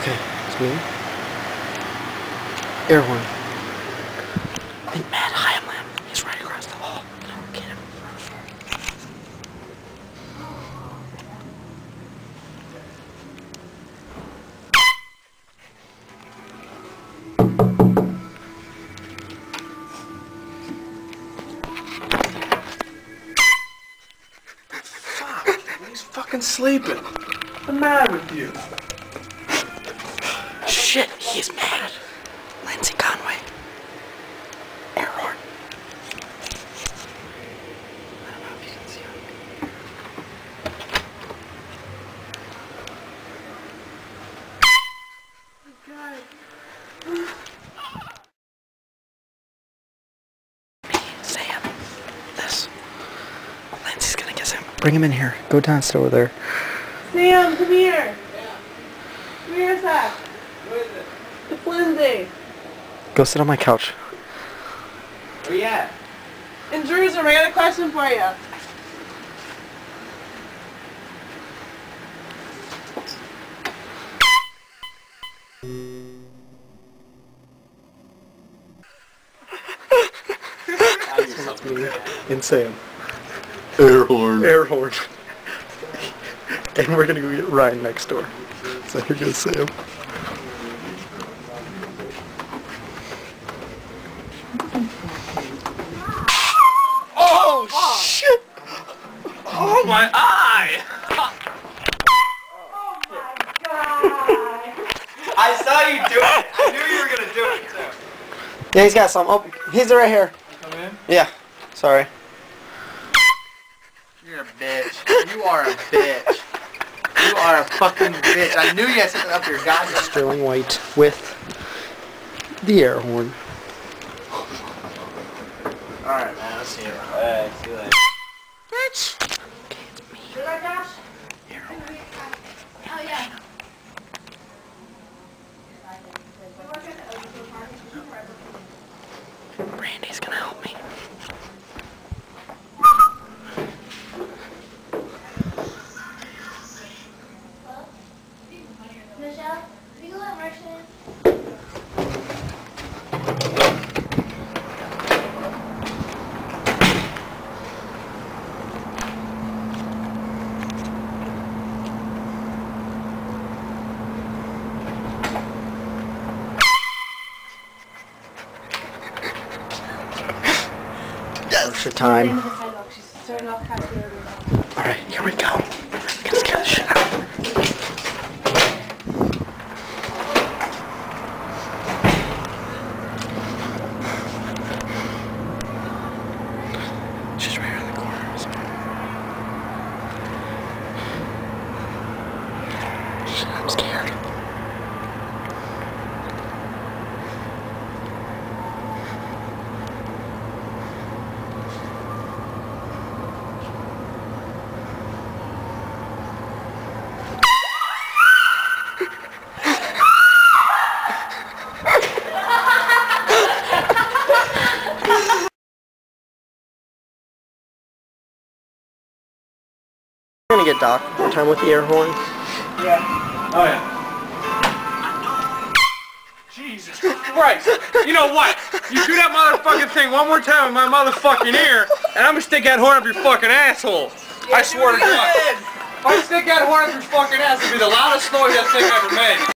Okay, it's me. Air horn. And Matt Heimland. He's right across the hall. Get him. He's fucking sleeping. What's the matter with you? Shit, he's mad. Lindsay Conway. Air horn. I don't know if you can see him. Sam. This. Lindsay's gonna get him. Bring him in here. Go down, sit over there. Sam, come here. Come here a sec. What is it? It's Lindsay. Go sit on my couch. Where you at? In Jerusalem, I got a question for you. It's me and Sam. Air horn. Air horn. And we're gonna go get Ryan next door. So here goes Sam. Oh, shit! Oh, my eye! Oh my god! I saw you do it. I knew you were gonna do it too. Yeah, he's got some. Oh, he's right here. Come in. Yeah. Sorry. You're a bitch. You are a bitch. You are a fucking bitch. I knew you had something up your goddamn. Sterling White with the air horn. Alright, man. I'll see you around. Alright, see you later. Bitch! Okay, it's me. Did I dash? Air horn. Oh yeah. Brandy's gonna help me. Michelle, can you let Martian? Extra time. She's starting off casting. Alright, here we go. We're gonna scare the shit out of her. She's right around the corner. Shit, I'm scared. We're gonna get Doc one time with the air horn. Yeah. Oh, yeah. Jesus Christ. You know what? You do that motherfucking thing one more time in my motherfucking ear, and I'm gonna stick that horn up your fucking asshole. I swear to God. If I stick that horn up your fucking ass, it'll be the loudest noise that thing ever made.